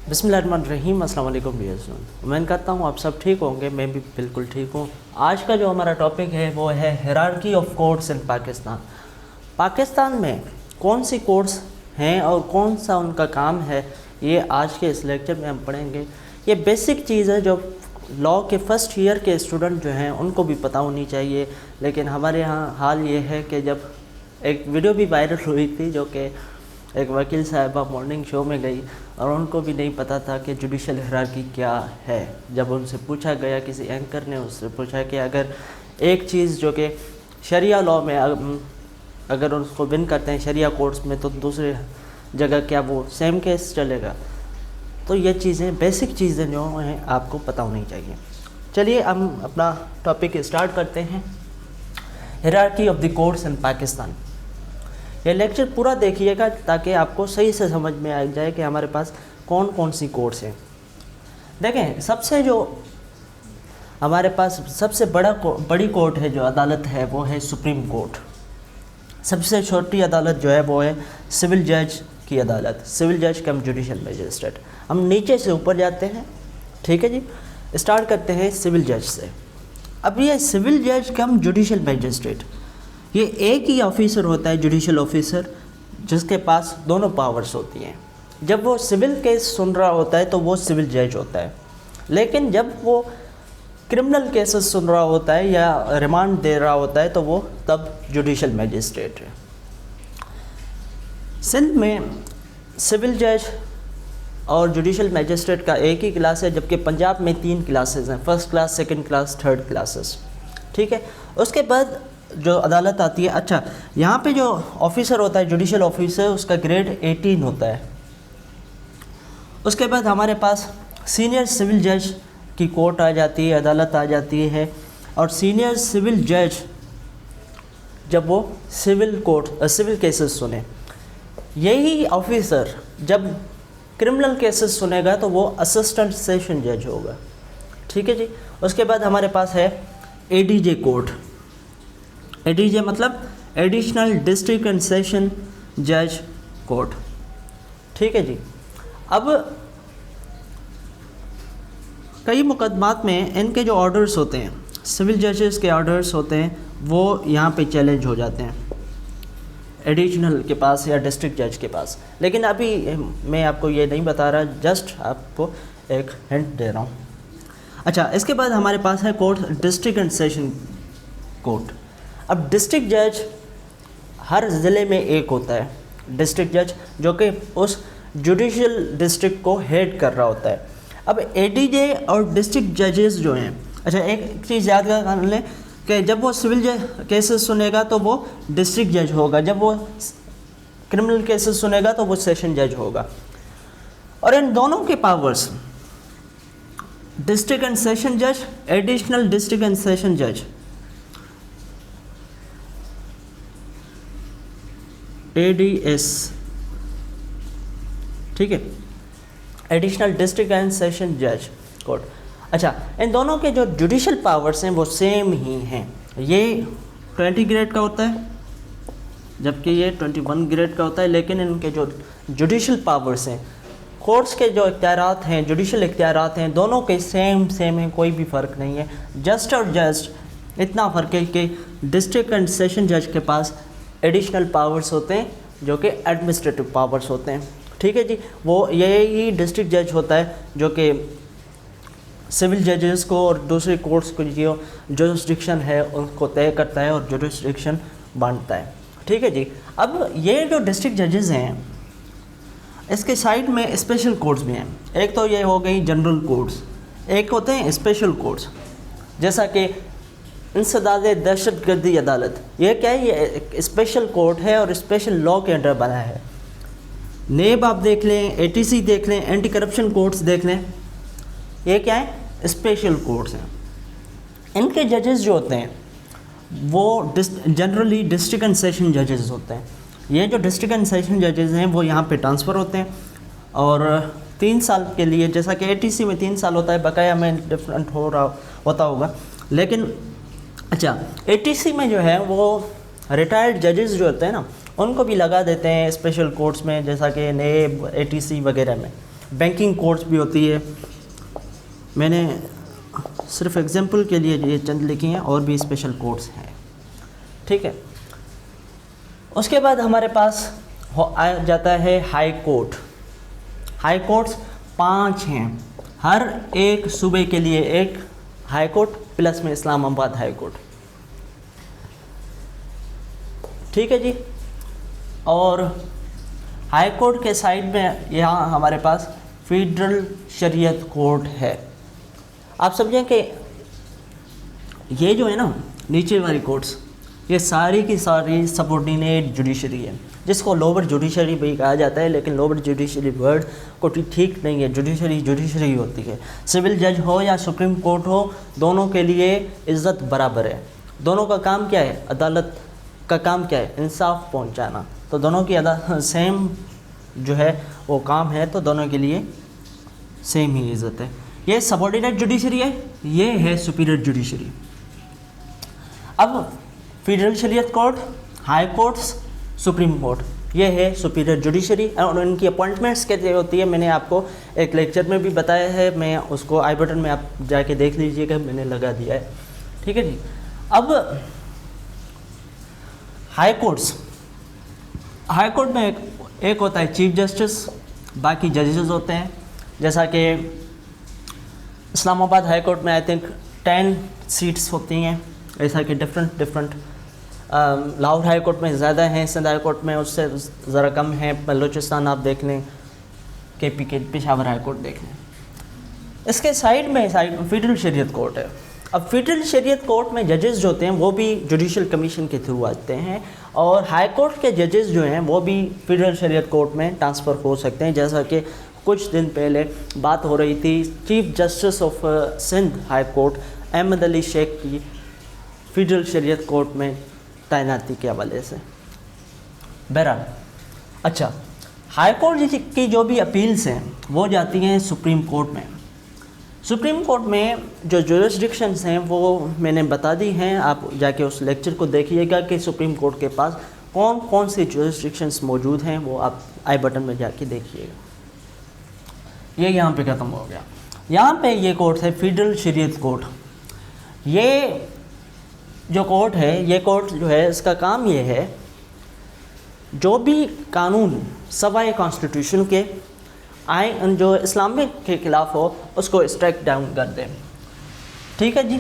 बिस्मिल्लाहिर्रहमानिर्रहीम। अस्सलाम वालेकुम व्यूअर्स। उम्मीद करता हूँ आप सब ठीक होंगे, मैं भी बिल्कुल ठीक हूँ। आज का जो हमारा टॉपिक है वो है hierarchy of courts in Pakistan. Pakistan में कौन सी कोर्ट्स हैं और कौन सा उनका काम है, ये आज के इस लेक्चर में हम पढ़ेंगे। ये बेसिक चीज़ है जो लॉ के फ़र्स्ट ईयर के स्टूडेंट जो हैं उनको भी पता होनी चाहिए। लेकिन हमारे यहाँ हाल ये है कि जब एक वीडियो भी वायरल हुई थी जो कि एक वकील साहिबा मॉर्निंग शो में गई और उनको भी नहीं पता था कि जुडिशल हायरार्की क्या है। जब उनसे पूछा गया, किसी एंकर ने उससे पूछा कि अगर एक चीज़ जो कि शरिया लॉ में अगर उसको विन करते हैं शरिया कोर्ट्स में, तो दूसरे जगह क्या वो सेम केस चलेगा। तो ये चीज़ें बेसिक चीज़ें जो हैं आपको पता होनी चाहिए। चलिए हम अपना टॉपिक स्टार्ट करते हैं। Hierarchy of the courts in Pakistan. ये लेक्चर पूरा देखिएगा ताकि आपको सही से समझ में आ जाए कि हमारे पास कौन कौन सी कोर्ट्स हैं। देखें, सबसे जो हमारे पास सबसे बड़ी कोर्ट है, जो अदालत है, वो है सुप्रीम कोर्ट। सबसे छोटी अदालत जो है वो है सिविल जज की अदालत, सिविल जज कम जुडिशल मजिस्ट्रेट। हम नीचे से ऊपर जाते हैं, ठीक है जी। स्टार्ट करते हैं सिविल जज से। अब ये सिविल जज कम जुडिशल मजिस्ट्रेट, ये एक ही ऑफिसर होता है, जुडिशल ऑफिसर, जिसके पास दोनों पावर्स होती हैं। जब वो सिविल केस सुन रहा होता है तो वो सिविल जज होता है, लेकिन जब वो क्रिमिनल केसेस सुन रहा होता है या रिमांड दे रहा होता है तो वो तब जुडिशल मजिस्ट्रेट है। सिंध में सिविल जज और जुडिशल मजिस्ट्रेट का एक ही क्लास है, जबकि पंजाब में 3 क्लासेस हैं, first class, second class, third classes, ठीक है। उसके बाद जो अदालत आती है, अच्छा यहाँ पे जो ऑफिसर होता है जुडिशल ऑफिसर, उसका ग्रेड 18 होता है। उसके बाद हमारे पास सीनियर सिविल जज की कोर्ट आ जाती है, अदालत आ जाती है। और सीनियर सिविल जज जब वो सिविल केसेस सुने, यही ऑफिसर जब क्रिमिनल केसेस सुनेगा तो वो असिस्टेंट सेशन जज होगा, ठीक है जी। उसके बाद हमारे पास है एडीजे कोर्ट। एडीजे मतलब एडिशनल डिस्ट्रिक्ट एंड सेशन जज कोर्ट, ठीक है जी। अब कई मुकदमात में इनके जो ऑर्डर्स होते हैं, सिविल जजेस के ऑर्डर्स होते हैं, वो यहाँ पे चैलेंज हो जाते हैं एडिशनल के पास या डिस्ट्रिक्ट जज के पास। लेकिन अभी मैं आपको ये नहीं बता रहा, जस्ट आपको एक हिंट दे रहा हूँ। अच्छा, इसके बाद हमारे पास है court district and session court. अब डिस्ट्रिक्ट जज हर ज़िले में एक होता है, डिस्ट्रिक्ट जज, जो कि उस जुडिशल डिस्ट्रिक्ट को हेड कर रहा होता है। अब एडीजे और डिस्ट्रिक्ट जजेस जो हैं, अच्छा एक चीज़ याद कर लें कि जब वो सिविल केसेस सुनेगा तो वो डिस्ट्रिक्ट जज होगा, जब वो क्रिमिनल केसेस सुनेगा तो वो सेशन जज होगा। और इन दोनों के पावर्स, डिस्ट्रिक्ट एंड सेशन जज, एडिशनल डिस्ट्रिक्ट एंड सेशन जज, एडीएस, ठीक है, एडिशनल डिस्ट्रिक्ट एंड सेशन जज कोर्ट। अच्छा, इन दोनों के जो जुडिशल पावर्स हैं वो सेम ही हैं। ये 20 ग्रेड का होता है जबकि ये 21 ग्रेड का होता है, लेकिन इनके जो जुडिशल पावर्स हैं, कोर्ट्स के जो इख्तियारात हैं, जुडिशल इख्तियारात हैं, दोनों के सेम हैं, कोई भी फ़र्क नहीं है। जस्ट और जस्ट इतना फ़र्क है कि डिस्ट्रिक्ट एंड सेशन जज के पास एडिशनल पावर्स होते हैं जो कि एडमिनिस्ट्रेटिव पावर्स होते हैं, ठीक है जी। वो यही डिस्ट्रिक्ट जज होता है जो कि सिविल जजेस को और दूसरे कोर्ट्स को जो जुरिस्डिक्शन है उनको तय करता है और जुरिस्डिक्शन बांटता है, ठीक है जी। अब ये जो डिस्ट्रिक्ट जजेस हैं, इसके साइड में स्पेशल कोर्ट्स भी हैं। एक तो ये हो गई जनरल कोर्ट्स, एक होते हैं स्पेशल कोर्ट्स, जैसा कि इंसदाद दहशतगर्दी अदालत। ये क्या है? ये एक स्पेशल कोर्ट है और स्पेशल लॉ के अंडर बना है। नेब आप देख लें, एटीसी देख लें, एंटी करप्शन कोर्ट्स देख लें, ये क्या है? स्पेशल कोर्ट्स हैं। इनके जजेस जो होते हैं वो जनरली डिस्ट्रिक्ट एंड सेशन जजेस होते हैं। ये जो डिस्ट्रिक्ट एंड सेशन जजेस हैं वो यहाँ पे ट्रांसफ़र होते हैं और 3 साल के लिए, जैसा कि एटीसी में 3 साल होता है, बकाया में डिफरेंट होता होगा। लेकिन अच्छा, एटीसी में जो है वो रिटायर्ड जजेस जो होते हैं ना, उनको भी लगा देते हैं स्पेशल कोर्ट्स में, जैसा कि नेब, एटीसी वगैरह में। बैंकिंग कोर्ट्स भी होती है। मैंने सिर्फ एग्जांपल के लिए ये चंद लिखी हैं, और भी स्पेशल कोर्ट्स हैं, ठीक है। उसके बाद हमारे पास आ जाता है हाई कोर्ट। हाई कोर्ट्स 5 हैं, हर एक सूबे के लिए एक हाई कोर्ट, प्लस में इस्लामाबाद हाई कोर्ट, ठीक है जी। और हाई कोर्ट के साइड में यहाँ हमारे पास फेडरल शरीयत कोर्ट है। आप समझें कि ये जो है ना नीचे वाली कोर्ट्स, ये सारी की सारी सबऑर्डिनेट जुडिशरी है, जिसको लोअर जुडिशरी भी कहा जाता है, लेकिन लोअर जुडिशरी वर्ड को ठीक नहीं है। जुडिशरी जुडिशरी होती है। सिविल जज हो या सुप्रीम कोर्ट हो, दोनों के लिए इज़्ज़त बराबर है। दोनों का काम क्या है? अदालत का काम क्या है? इंसाफ पहुंचाना। तो दोनों की सेम जो है वो काम है, तो दोनों के लिए सेम ही इज़्ज़त है। ये सबऑर्डिनेट जुडिशरी है, ये है सुपीरियर जुडिशरी। अब फेडरल शरीयत court, high courts, supreme court, ये है सुपीरियर जुडिशरी। और इनकी अपॉइंटमेंट्स कैसे होती है मैंने आपको एक लेक्चर में भी बताया है, मैं उसको आई बटन में आप जाके देख लीजिएगा, मैंने लगा दिया है, ठीक है जी। अब हाई कोर्ट्स, हाई कोर्ट में एक होता है चीफ जस्टिस, बाकी जजेस होते हैं। जैसा कि इस्लामाबाद हाई कोर्ट में आई थिंक 10 सीट्स होती हैं, ऐसा कि डिफरेंट लाहौर हाई कोर्ट में ज़्यादा हैं, सिंध हाई कोर्ट में उससे ज़रा कम है, बलूचिस्तान आप देख लें, KP के पेशावर हाई कोर्ट देख लें। इसके साइड में फेडरल शरीयत कोर्ट है। अब फेडरल शरीयत कोर्ट में जजेस जो होते हैं वो भी जुडिशल कमीशन के थ्रू आते हैं, और हाई कोर्ट के जजेस जो हैं वो भी फेडरल शरीयत कोर्ट में ट्रांसफ़र हो सकते हैं। जैसा कि कुछ दिन पहले बात हो रही थी chief justice of Sindh high court Ahmed Ali Sheikh की फेडरल शरीयत कोर्ट में तैनाती के हवाले से। बहरहाल, अच्छा, हाई कोर्ट की जो भी अपील्स हैं वो जाती हैं सुप्रीम कोर्ट में। सुप्रीम कोर्ट में जो जुरिस्डिक्शंस हैं वो मैंने बता दी हैं, आप जाके उस लेक्चर को देखिएगा कि सुप्रीम कोर्ट के पास कौन कौन सी जुरिस्डिक्शंस मौजूद हैं, वो आप आई बटन में जाके देखिएगा। ये यहाँ पे ख़त्म हो गया। यहाँ पे ये कोर्ट है फेडरल शरीयत कोर्ट। ये जो कोर्ट है, ये कोर्ट जो है इसका काम ये है जो भी कानून सवाए कॉन्स्टिट्यूशन के आए जो इस्लामिक के ख़िलाफ़ हो उसको स्ट्राइक डाउन कर दें, ठीक है जी,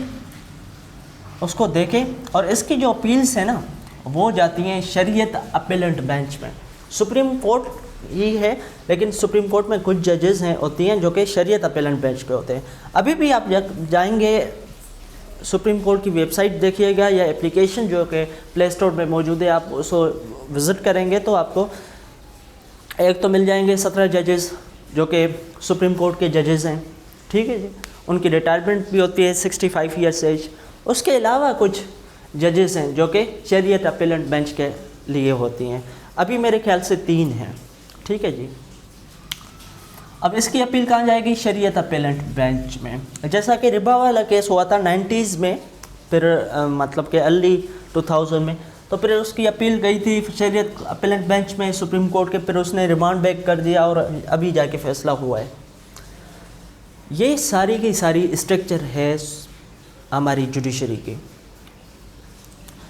उसको देखें। और इसकी जो अपील्स है ना वो जाती हैं शरीयत अपीलेंट बेंच में। सुप्रीम कोर्ट ही है, लेकिन सुप्रीम कोर्ट में कुछ जजेस हैं होती हैं जो कि शरीयत अपीलेंट बेंच पे होते हैं। अभी भी आप जाएंगे सुप्रीम कोर्ट की वेबसाइट देखिएगा या एप्लीकेशन जो कि प्ले स्टोर में मौजूद है, आप उसको विज़िट करेंगे तो आपको एक तो मिल जाएंगे 17 जजेस जो कि सुप्रीम कोर्ट के जजेस हैं, ठीक है जी। उनकी रिटायरमेंट भी होती है 65 ईयर्स एज। उसके अलावा कुछ जजेस हैं जो कि शरीयत अपीलेंट बेंच के लिए होती हैं। अभी मेरे ख्याल से 3 हैं, ठीक है जी। अब इसकी अपील कहाँ जाएगी? शरीयत अपीलेंट बेंच में। जैसा कि रिबा वाला केस हुआ था 90s में, फिर मतलब कि अर्ली 2000 में, तो फिर उसकी अपील गई थी शरीयत अपीलेंट बेंच में सुप्रीम कोर्ट के, फिर उसने रिमांड बैक कर दिया और अभी जाके फैसला हुआ है। ये सारी की सारी स्ट्रक्चर है हमारी जुडिशरी की।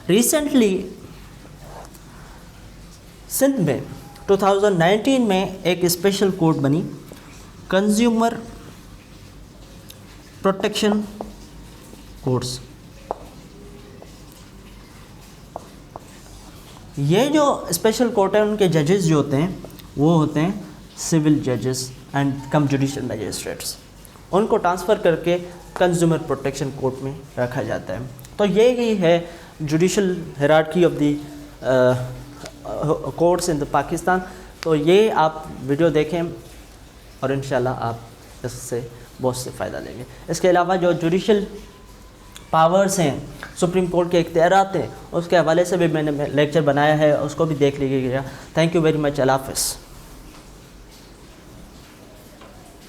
रिसेंटली सिंध में 2019 में एक स्पेशल कोर्ट बनी, कंज्यूमर प्रोटेक्शन कोर्ट्स। ये जो स्पेशल कोर्ट है उनके जजेस जो होते हैं वो होते हैं सिविल जजेस एंड कम जुडिशियल मैजिस्ट्रेट्स। उनको ट्रांसफ़र करके कंज्यूमर प्रोटेक्शन कोर्ट में रखा जाता है। तो ये ही है judicial hierarchy of the courts in the Pakistan. तो ये आप वीडियो देखें और इंशाल्लाह आप इससे बहुत से फ़ायदा लेंगे। इसके अलावा जो जुडिशल पावर्स हैं, सुप्रीम कोर्ट के इख्तियारात हैं, उसके हवाले से भी मैंने लेक्चर बनाया है, उसको भी देख लीजिएगा। Thank you very much. अल्लाह हाफ़िज़।